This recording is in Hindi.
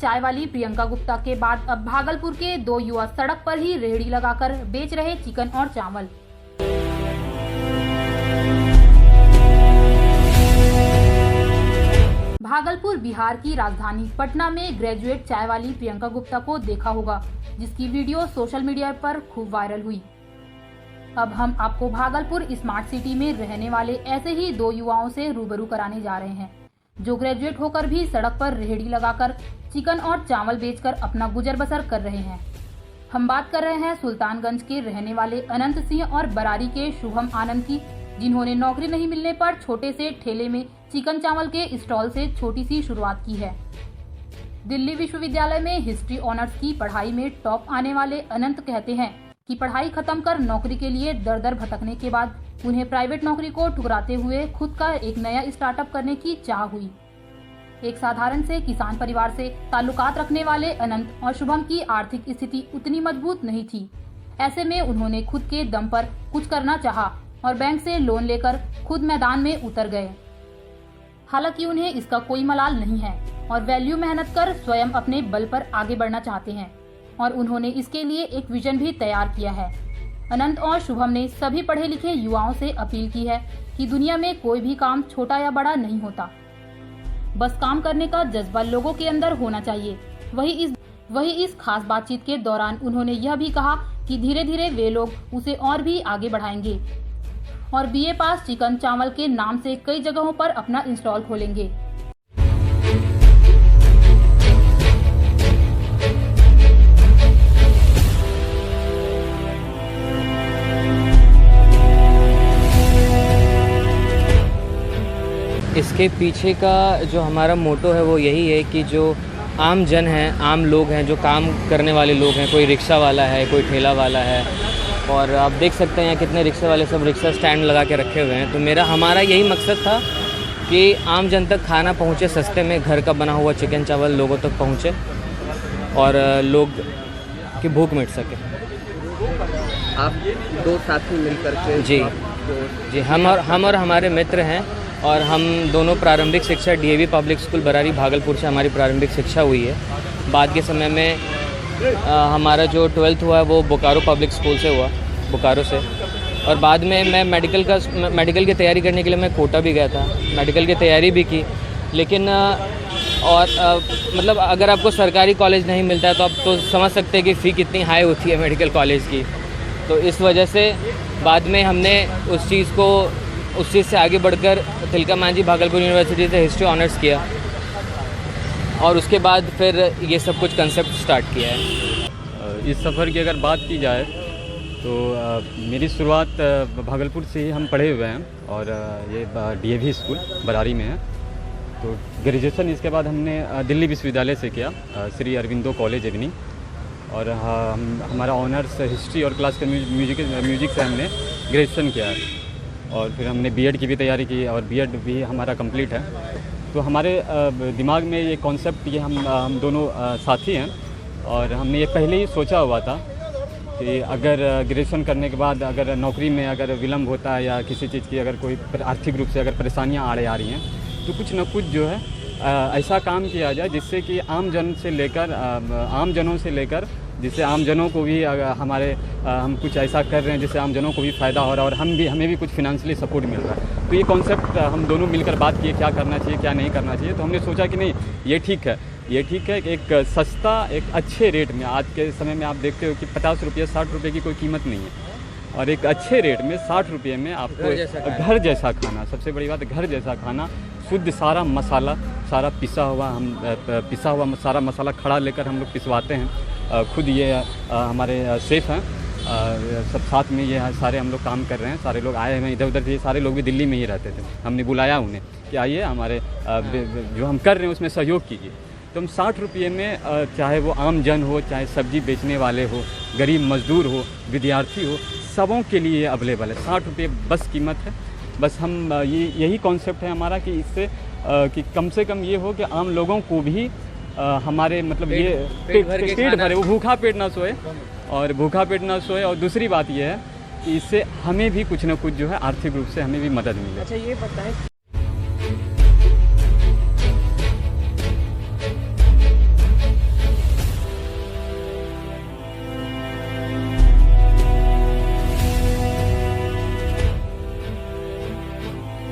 चाय वाली प्रियंका गुप्ता के बाद अब भागलपुर के दो युवा सड़क पर ही रेहड़ी लगाकर बेच रहे चिकन और चावल। भागलपुर बिहार की राजधानी पटना में ग्रेजुएट चाय वाली प्रियंका गुप्ता को देखा होगा, जिसकी वीडियो सोशल मीडिया पर खूब वायरल हुई। अब हम आपको भागलपुर स्मार्ट सिटी में रहने वाले ऐसे ही दो युवाओं से रूबरू कराने जा रहे हैं, जो ग्रेजुएट होकर भी सड़क पर रेहड़ी लगाकर चिकन और चावल बेचकर अपना गुजर बसर कर रहे हैं। हम बात कर रहे हैं सुल्तानगंज के रहने वाले अनंत सिंह और बरारी के शुभम आनंद की, जिन्होंने नौकरी नहीं मिलने पर छोटे से ठेले में चिकन चावल के स्टॉल से छोटी सी शुरुआत की है। दिल्ली विश्वविद्यालय में हिस्ट्री ऑनर्स की पढ़ाई में टॉप आने वाले अनंत कहते हैं कि पढ़ाई खत्म कर नौकरी के लिए दर दर भटकने के बाद उन्हें प्राइवेट नौकरी को ठुकराते हुए खुद का एक नया स्टार्टअप करने की चाह हुई। एक साधारण से किसान परिवार से ताल्लुकात रखने वाले अनंत और शुभम की आर्थिक स्थिति उतनी मजबूत नहीं थी। ऐसे में उन्होंने खुद के दम पर कुछ करना चाहा और बैंक से लोन लेकर खुद मैदान में उतर गए। हालांकि उन्हें इसका कोई मलाल नहीं है और वैल्यू मेहनत कर स्वयं अपने बल पर आगे बढ़ना चाहते हैं और उन्होंने इसके लिए एक विजन भी तैयार किया है। अनंत और शुभम ने सभी पढ़े लिखे युवाओं से अपील की है कि दुनिया में कोई भी काम छोटा या बड़ा नहीं होता, बस काम करने का जज्बा लोगों के अंदर होना चाहिए। वही इस खास बातचीत के दौरान उन्होंने यह भी कहा कि धीरे धीरे वे लोग उसे और भी आगे बढ़ाएंगे और बीए पास चिकन चावल के नाम से कई जगहों पर अपना इंस्टॉल खोलेंगे। इसके पीछे का जो हमारा मोटो है वो यही है कि जो आम जन हैं, आम लोग हैं, जो काम करने वाले लोग हैं, कोई रिक्शा वाला है, कोई ठेला वाला है, और आप देख सकते हैं यहाँ कितने रिक्शे वाले सब रिक्शा स्टैंड लगा के रखे हुए हैं। तो हमारा यही मकसद था कि आम जन तक खाना पहुँचे सस्ते में, घर का बना हुआ चिकन चावल लोगों तक पहुँचे और लोग की भूख मिट सके। आप दो साथी मिलकर के जी हम और हमारे मित्र हैं और हम दोनों प्रारंभिक शिक्षा DAV public school Barari Bhagalpur से हमारी प्रारंभिक शिक्षा हुई है। बाद के समय में हमारा जो 12th हुआ है वो बोकारो पब्लिक स्कूल से हुआ, बोकारो से। और बाद में मैं मेडिकल की तैयारी करने के लिए मैं कोटा भी गया था, मेडिकल की तैयारी भी की। लेकिन मतलब अगर आपको सरकारी कॉलेज नहीं मिलता है तो आप तो समझ सकते हैं कि फ़ी कितनी हाई होती है मेडिकल कॉलेज की। तो इस वजह से बाद में हमने उस चीज़ से आगे बढ़कर तिलका मांझी भागलपुर यूनिवर्सिटी से हिस्ट्री ऑनर्स किया और उसके बाद फिर ये सब कुछ कंसेप्ट स्टार्ट किया है। इस सफ़र की अगर बात की जाए तो मेरी शुरुआत भागलपुर से ही हम पढ़े हुए हैं और ये डीएवी स्कूल बरारी में है। तो ग्रेजुएशन इसके बाद हमने दिल्ली विश्वविद्यालय से किया, श्री अरविंदो कॉलेज इवनिंग, और हमारा ऑनर्स हिस्ट्री और क्लासिकल म्यूजिक से हमने ग्रेजुएशन किया है। और फिर हमने बीएड की भी तैयारी की और बीएड भी हमारा कंप्लीट है। तो हमारे दिमाग में ये कॉन्सेप्ट, ये हम दोनों साथी हैं और हमने ये पहले ही सोचा हुआ था कि अगर ग्रेजुएशन करने के बाद अगर नौकरी में अगर विलम्ब होता है या किसी चीज़ की अगर कोई आर्थिक रूप से अगर परेशानियाँ आ रही हैं तो कुछ न कुछ जो है ऐसा काम किया जाए जिससे कि आम जनों से लेकर जिससे आम जनों को भी हम कुछ ऐसा कर रहे हैं जिससे आम जनों को भी फ़ायदा हो रहा है और हमें भी कुछ फिनेंशियली सपोर्ट मिल रहा है। तो ये कॉन्सेप्ट हम दोनों मिलकर बात किए क्या करना चाहिए क्या नहीं करना चाहिए। तो हमने सोचा कि नहीं, ये ठीक है एक सस्ता एक अच्छे रेट में, आज के समय में आप देखते हो कि 50 रुपये 60 रुपये की कोई कीमत नहीं है और एक अच्छे रेट में 60 रुपये में आपको घर जैसा खाना, सबसे बड़ी बात घर जैसा खाना, शुद्ध सारा मसाला, सारा पिसा हुआ सारा मसाला खड़ा लेकर हम लोग पिसवाते हैं। खुद ये हमारे शेफ़ हैं, सब साथ में ये सारे हम लोग काम कर रहे हैं। सारे लोग आए हैं इधर उधर से, सारे लोग भी दिल्ली में ही रहते थे। हमने बुलाया उन्हें कि आइए हमारे जो हम कर रहे हैं उसमें सहयोग कीजिए। तो हम 60 रुपये में, चाहे वो आम जन हो, चाहे सब्जी बेचने वाले हो, गरीब मजदूर हो, विद्यार्थी हो, सबों के लिए अवेलेबल है। 60 रुपये बस कीमत है। बस हम यही कॉन्सेप्ट है हमारा कि इससे कि कम से कम ये हो कि आम लोगों को भी हमारे मतलब ये पेट भरे, वो भूखा पेट ना सोए और दूसरी बात ये है कि इससे हमें भी कुछ ना कुछ जो है आर्थिक रूप से हमें भी मदद मिले। अच्छा, ये बताएं